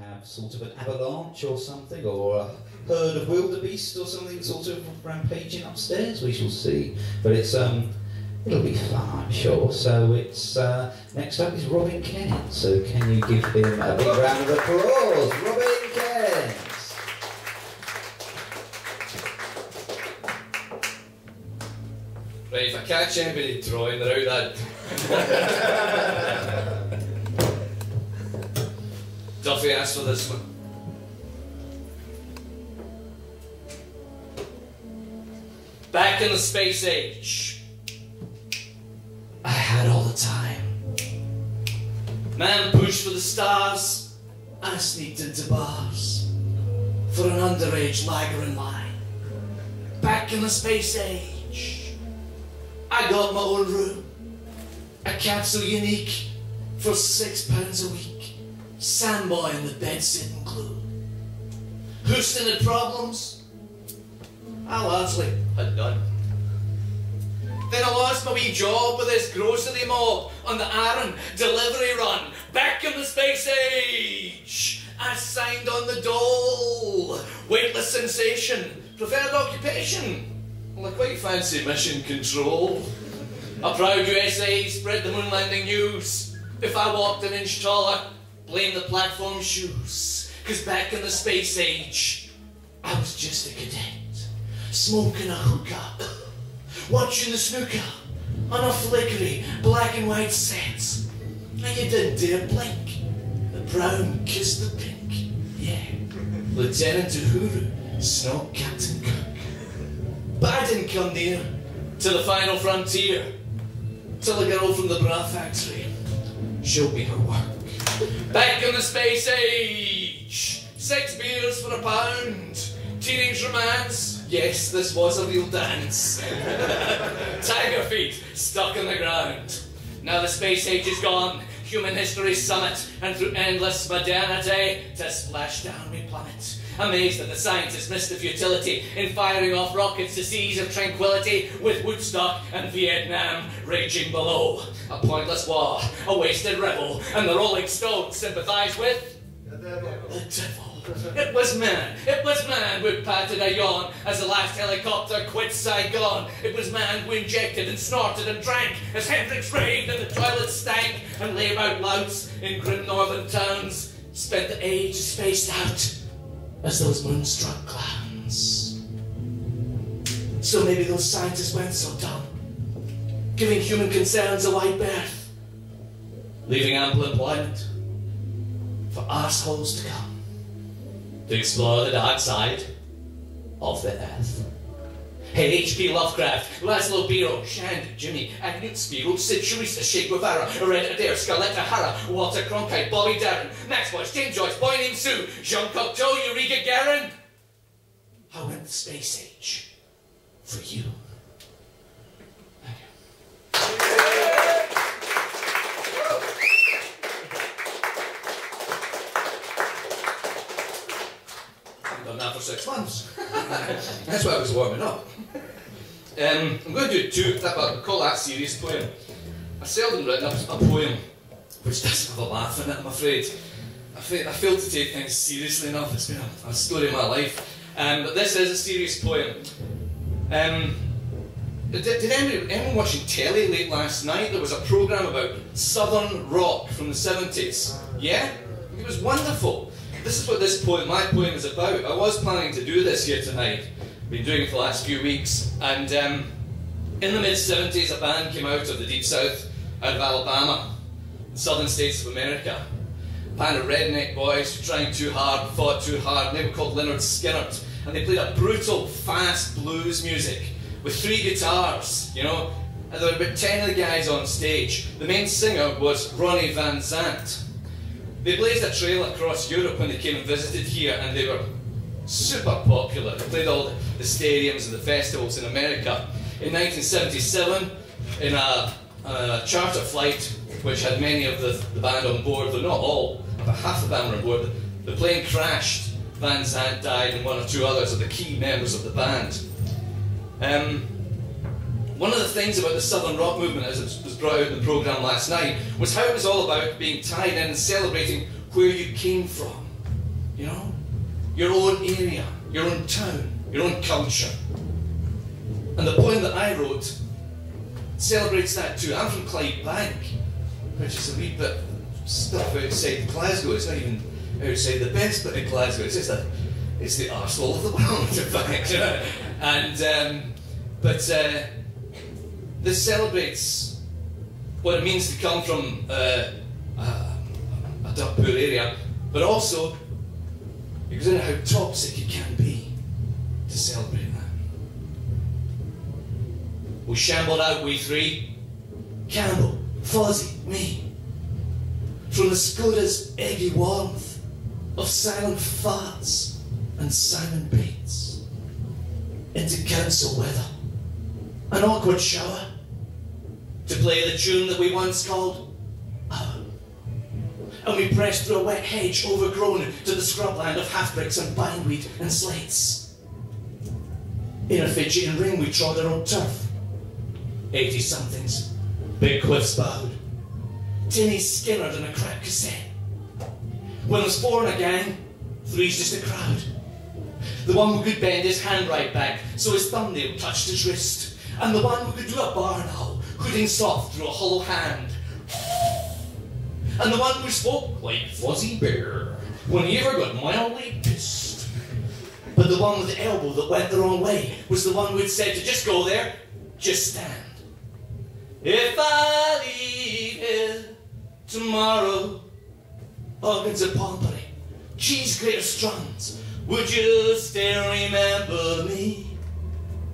have sort of an avalanche or something, or a herd of wildebeest or something sort of rampaging upstairs. We shall see. But it's it'll be fun, I'm sure. So it's next up is Robin Cairns. So can you give him a big round of applause, Robin Cairns? Right, if I catch anybody drawing, they're out that. Duffy asked for this one. Back in the space age, I had all the time. Man pushed for the stars, I sneaked into bars for an underage lager in line. Back in the space age, I got my own room, a capsule unique for £6 a week. Sandboy in the bed sitting glue. Houston had problems, I largely had none. Then I lost my wee job with this grocery mob on the Aaron delivery run. Back in the space age, I signed on the dole. Weightless sensation, preferred occupation. Well, I quite fancy mission control. A proud USA spread the moon landing news. If I walked an inch taller, blame the platform shoes. 'Cause back in the space age, I was just a cadet, smoking a hookah, watching the snooker on a flickery black and white set. And you didn't dare blink. The brown kissed the pink. Yeah, Lieutenant Uhuru snog Captain Cook. But I didn't come near to the final frontier till a girl from the bra factory showed me her work. Back in the space age, 6 beers for £1. Teenage romance, yes, this was a real dance. Tiger feet stuck in the ground. Now the space age is gone, human history's summit, and through endless modernity, to splash down we plummet. Amazed that the scientists missed the futility in firing off rockets to seas of tranquility, with Woodstock and Vietnam raging below. A pointless war, a wasted revel, and the Rolling Stones sympathise with the devil. It was man who patted a yawn as the last helicopter quit Saigon. It was man who injected and snorted and drank as Hendrix raved and the toilets stank, and labour louts in grim northern towns spent the age spaced out as those moonstruck clowns. So maybe those scientists weren't so dumb, giving human concerns a wide berth, leaving ample employment for arseholes to come, to explore the dark side of the earth. Hey, H.P. Lovecraft, Laszlo Biro, Shand, Jimmy, Agnew, Spiro, Sid Charissa, Che Guevara, Red Adair, Scarlett O'Hara, Walter Cronkite, Bobby Darin, Max Boyce, James Joyce, Boy Named Sue, Jean Cocteau, Eureka Gagarin. I went the space age for you. Thank you. I've done that for 6 months. That's why I was warming up. I'm going to do I'll call that serious poem. I've seldom written a poem which doesn't have a laugh in it, I'm afraid. I fail to take things seriously enough. It's been a story of my life. But this is a serious poem. Did anyone watching telly late last night? There was a programme about Southern rock from the 70s. Yeah? It was wonderful. This is what my poem is about. I was planning to do this here tonight. Been doing it for the last few weeks. And in the mid-70s, a band came out of the Deep South, out of Alabama, the southern states of America. A band of redneck boys who tried too hard, fought too hard, and they were called Lynyrd Skynyrd. And they played a brutal, fast blues music with 3 guitars, you know. And there were about 10 of the guys on stage. The main singer was Ronnie Van Zant. They blazed a trail across Europe when they came and visited here, and they were super popular. They played all the stadiums and the festivals in America. In 1977, in a charter flight which had many of the band on board, though not all, about half the band were on board, the plane crashed. Van Zandt died and 1 or 2 others of the key members of the band. One of the things about the Southern rock movement, as it was brought out in the programme last night, was how it was all about being tied in and celebrating where you came from. you know? Your own area, your own town, your own culture. And the poem that I wrote celebrates that too. I'm from Clydebank, which is a wee bit stuff outside Glasgow. It's not even outside the best bit of Glasgow. It's just it's the arsehole of the world, in fact. And this celebrates what it means to come from a dirt poor area, but also it goes into how toxic it can be to celebrate that. We shambled out, we three, Campbell, Fozzie, me, from the Skoda's eggy warmth of silent farts and Simon Bates, into council weather, an awkward shower, to play the tune that we once called Our. And we pressed through a wet hedge overgrown to the scrubland of half-bricks and bindweed and slates. In a Fijian ring we trod our own turf, 80-somethings, big quiffs bowed, tinny skinnered and a cracked cassette. When there's four in a gang, three's just a crowd. The one who could bend his hand right back so his thumbnail touched his wrist, and the one who could do a barn owl, hooting soft through a hollow hand, and the one who spoke like Fuzzy Bear when he ever got mildly pissed. But the one with the elbow that went the wrong way was the one who had said to just go there, just stand. If I leave here tomorrow, organs of Pompery, cheese grater strands, would you still remember me?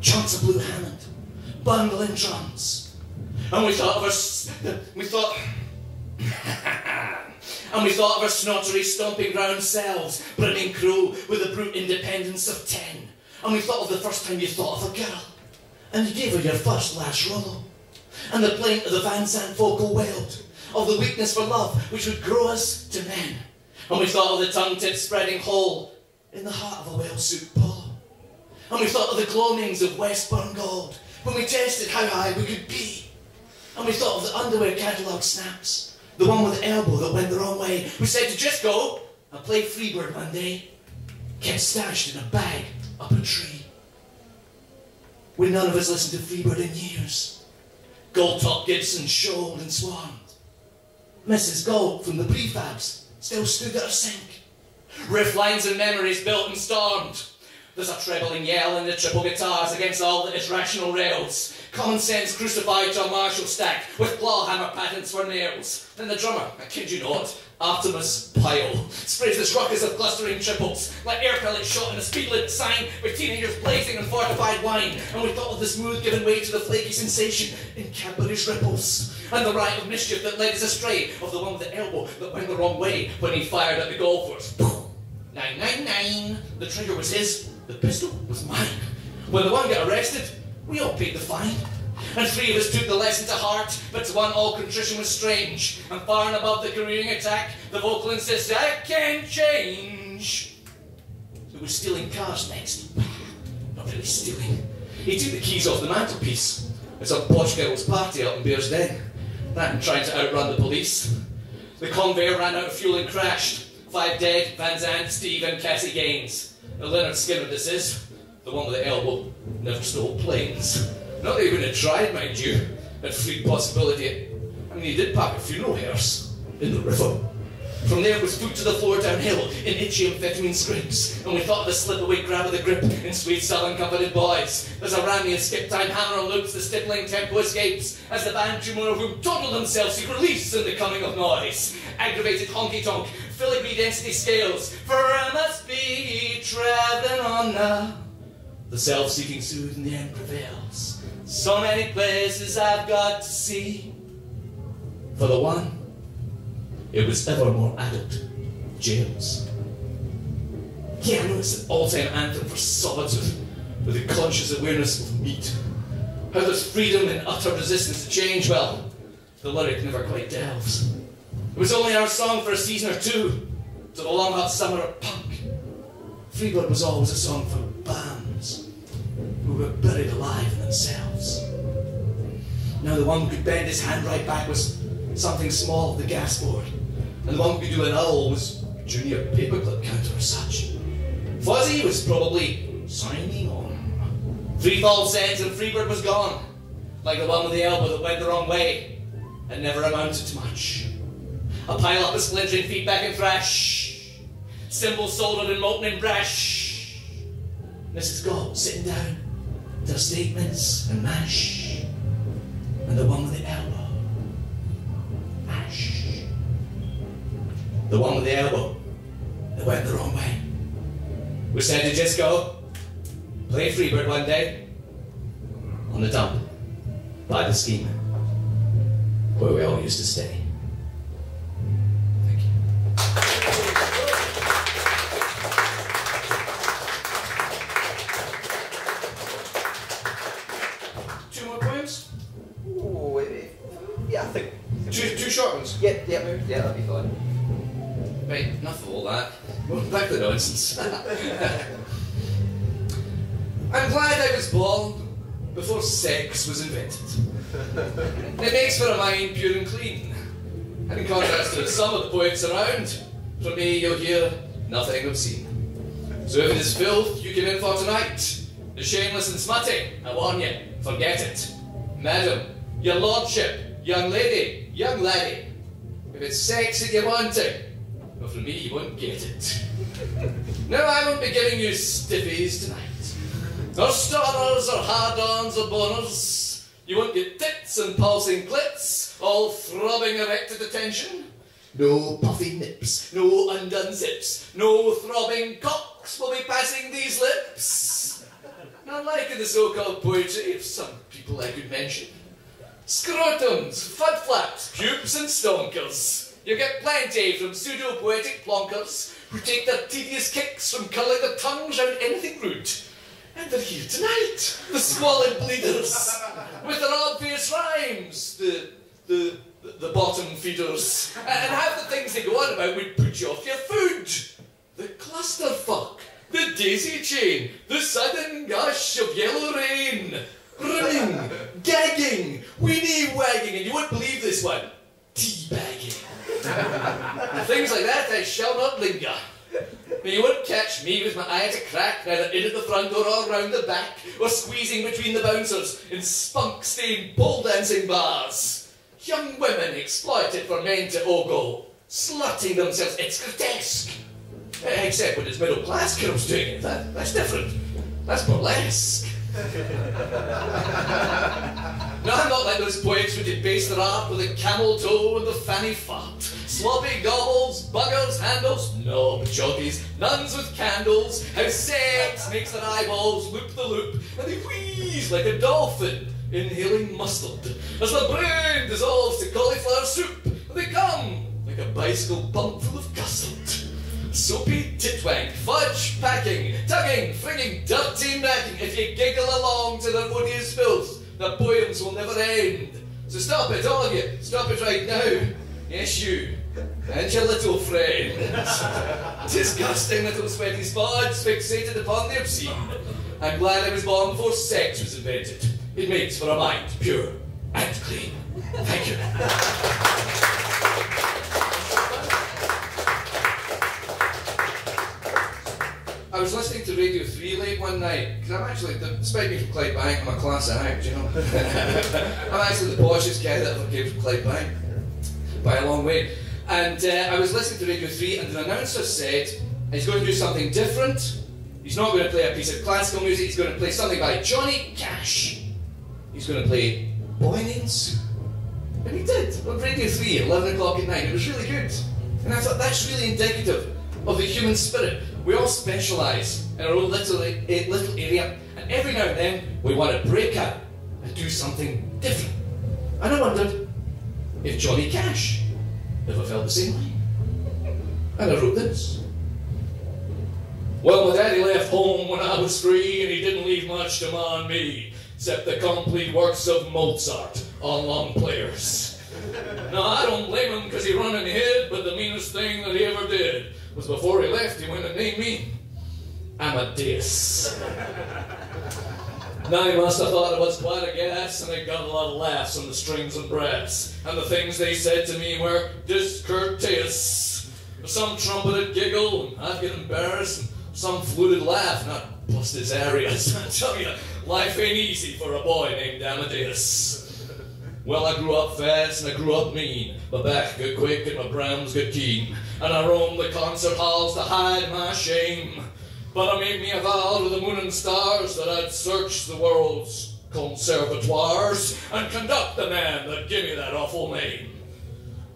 Chunks of Blue Hammond, bundling drums, and we thought of our snottery stomping round cells, brimming crow with the brute independence of 10. And we thought of the first time you thought of a girl, and you gave her your first last rollo, and the plaint of the Van Sant vocal wailed, of the weakness for love which would grow us to men. And we thought of the tongue-tip spreading hole in the heart of a well-suited polo. And we thought of the gloamings of Westburn Gold, when we tested how high we could be. And we thought of the underwear catalogue snaps, the one with the elbow that went the wrong way, who said to just go and play Freebird one day, kept stashed in a bag up a tree. We none of us listened to Freebird in years. Gold-top Gibson showed and swarmed. Mrs. Gold from the prefabs still stood at her sink. Riff lines and memories built and stormed. There's a trebling yell in the triple guitars against all that is rational rails. Common sense crucified to a Marshall stack with clawhammer patents for nails. Then the drummer, I kid you not, Artemis Pyle, sprays the ruckus of clustering triples like air pellets shot in a speed-lit sign with teenagers blazing and fortified wine. And we thought of the smooth giving way to the flaky sensation in Cadbury's ripples, and the riot of mischief that led us astray of the one with the elbow that went the wrong way when he fired at the golfers. 999. The trigger was his, the pistol was mine. When the one got arrested, we all paid the fine. And three of us took the lesson to heart, but to one all contrition was strange. And far and above the careering attack, the vocal insisted, I can't change. Who was stealing cars next? Not really stealing. He took the keys off the mantelpiece. It's a posh girl's party up in Bearsden. That and trying to outrun the police. The conveyor ran out of fuel and crashed. 5 dead, Van Zandt, Steve and Cassie Gaines. Now Leonard Skinner this is, the one with the elbow, never stole planes. Not that he wouldn't have tried, mind you, at fleet possibility. I mean, he did park a funeral hearse in the river. From there was foot to the floor downhill in itchy amphetamine scrapes, and we thought of the slip-away grab of the grip in sweet southern-comforted boys. There's a rammy and skip-time hammer on loops, the stippling tempo escapes, as the band tumor of whom toddled themselves seek release in the coming of noise. Aggravated honky-tonk, filigree density scales, for I must be travelling on now. The self-seeking soothe in the end prevails. So many places I've got to see. For the one, it was ever more adult jails. Yeah, I know it's an all-time anthem for solids with the conscious awareness of meat. How there's freedom and utter resistance to change. Well, the lyric never quite delves. It was only our song for a season or two, to the long hot summer of punk. Freebird was always a song for bands who were buried alive in themselves. Now the one who could bend his hand right back was something small, the gas board. And the one who could do an owl was junior paperclip counter or such. Fuzzy was probably signing on. 3 false ends and Freebird was gone, like the one with the elbow that went the wrong way and never amounted to much. A pile up of splintering feedback and thrash, cymbals soldered and molten in brash. Mrs. Galt sitting down, their statements and mash, and the one with the elbow, mash. The one with the elbow that went the wrong way. We said to just go play Freebird one day on the dump by the scheme where we all used to stay. Thank you. 2 more poems? Ooh, yeah, I think. Two short ones? Yeah, that'd be fine. Right, enough of all that. Back to the nonsense. I'm glad I was born before sex was invented. It makes for a mind pure and clean. And in contrast to some of the poets around, from me you'll hear nothing obscene. So if it is filth you came in for tonight, the shameless and smutty, I warn you, forget it. Madam, your lordship, young lady, young laddie, if it's sex that you're wanting, well, from me you won't get it. No, I won't be giving you stiffies tonight. Or starters, or hard-ons, or boners. You won't get tits and pulsing clits, all throbbing erected attention. No puffy nips, no undone zips, no throbbing cocks will be passing these lips. Not like in the so-called poetry of some people I could mention. Scrotums, fud-flaps, pubes and stonkers. You get plenty from pseudo-poetic plonkers who take their tedious kicks from curling their tongues round anything rude. And they're here tonight, the squalid bleeders, with their obvious rhymes, the bottom feeders, and half the things they go on about would put you off your food. The clusterfuck, the daisy chain, the sudden gush of yellow rain, running, gagging, weenie wagging, and you won't believe this one, teabagging. Things like that I shall not linger. But you won't catch me with my eye at a crack, neither in at the front door or round the back, or squeezing between the bouncers in spunk-stained pole dancing bars. Young women exploited for men to ogle, slutting themselves, it's grotesque. Except when it's middle-class girls doing it, that's different. That's burlesque. No, I'm not like those poets who debase their art with the camel toe and the fanny fart. Sloppy gobbles, buggers, handles, knob jockeys, nuns with candles, how sex makes their eyeballs loop the loop, and they wheeze like a dolphin, inhaling mustard, as the brain dissolves to cauliflower soup, and they come like a bicycle bump full of custard. Soapy titwank, fudge packing, tugging, frigging, dirty racking. If you giggle along to their odious filth, the poems will never end. So stop it, all of you. Stop it right now. Yes, you. And your little friend. Disgusting little sweaty spots fixated upon the obscene. I'm glad I was born before sex was invented. It makes for a mind pure and clean. Thank you. I was listening to Radio 3 late one night, because I'm actually, despite being from Clydebank, I'm a class act, you know. I'm actually the poshest guy that ever came from Clydebank, by a long way. And I was listening to Radio 3, and the announcer said he's going to do something different. He's not going to play a piece of classical music, he's going to play something by Johnny Cash. He's going to play Boinings. And he did, on Radio 3 at 11 o'clock at night. It was really good. And I thought that's really indicative of the human spirit. We all specialise in our own little area, and every now and then we want to break out and do something different. And I wondered if Johnny Cash ever felt the same way. And I wrote this. Well, my daddy left home when I was 3, and he didn't leave much to ma and me, except the complete works of Mozart on long players. No, I don't blame him because he run and hid, but the meanest thing that he ever did was before he left, he went and named me Amadeus. Now he must have thought it was quite a gas, and it got a lot of laughs on the strings and brass, and the things they said to me were discourteous. Some trumpeted giggle, and I'd get embarrassed, and some fluted laugh, and I'd bust his areas. I tell you, life ain't easy for a boy named Amadeus. Well, I grew up fast and I grew up mean. My back got quick and my browns got keen. And I roamed the concert halls to hide my shame. But I made me a vow to the moon and stars that I'd search the world's conservatoires and conduct the man that gave me that awful name.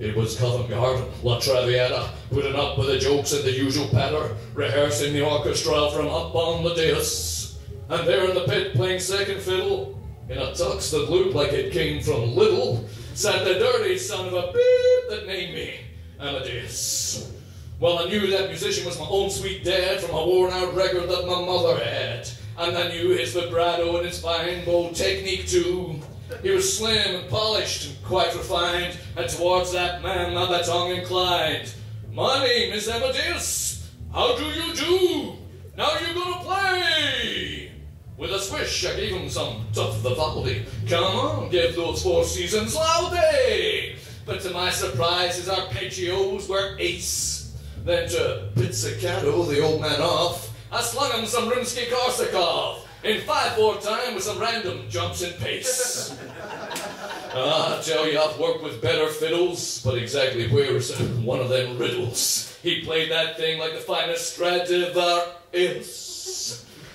It was Covent Garden, La Traviata, putting up with the jokes and the usual patter, rehearsing the orchestra from up on the dais. And there in the pit playing second fiddle, in a tux that looked like it came from Little, sat the dirty son of a beep that named me Amadeus. Well, I knew that musician was my own sweet dad from a worn-out record that my mother had. And I knew his vibrato and his fine bow technique too. He was slim and polished and quite refined, and towards that man my tongue inclined. My name is Amadeus. How do you do? Now you're gonna play. With a swish, I gave him some tough Vivaldi. Come on, give those four seasons loudy. But to my surprise, his arpeggios were ace. Then to pizzicato the old man off, I slung him some Rimsky-Korsakov in 5/4 time with some random jumps in pace. I tell you, I've worked with better fiddles, but exactly where's one of them riddles? He played that thing like the finest Stradivarius.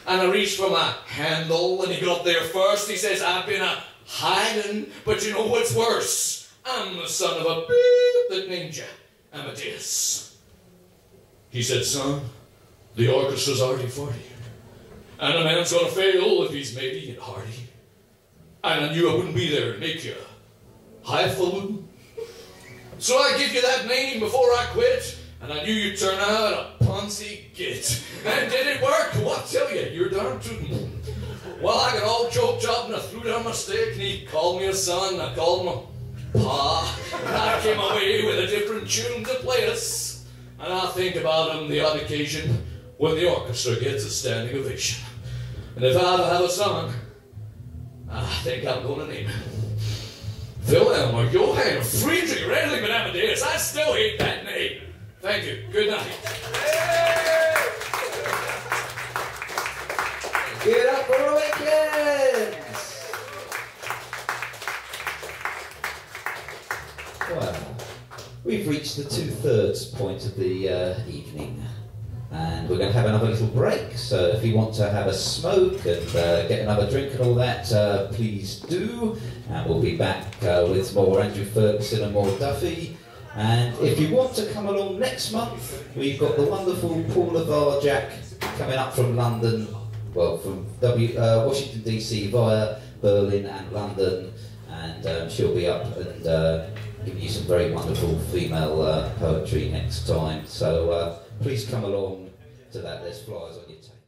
And I reached for my handle, and he got there first. He says, I've been a hiding, but you know what's worse? I'm the son of a beep that named you Amadeus. He said, son, the orchestra's already 40, and a man's gonna fail if he's maybe at hearty. And I knew I wouldn't be there to make you highfalutin. So I give you that name before I quit, and I knew you'd turn out a Ponzi git. And did it work? Well, I tell you, you're darn tootin'. Well, I got all choked up and I threw down my stick, and he called me a son, I called him a pa. And I came away with a different tune to play us. And I think about him the odd occasion when the orchestra gets a standing ovation. And if I ever have a son, I think I'm gonna name him Wilhelm or Johann or Friedrich or anything but Amadeus. I still hate that name. Thank you. Good night. Give it up for Robin Cairns! Well, we've reached the 2/3 point of the evening, and we're going to have another little break. So if you want to have a smoke and get another drink and all that, please do. And we'll be back with more Andrew Ferguson and more Duffy. And if you want to come along next month, we've got the wonderful Paula Varjak coming up from London, well, from Washington DC via Berlin and London, and she'll be up and giving you some very wonderful female poetry next time. So please come along to that. There's flyers on your table.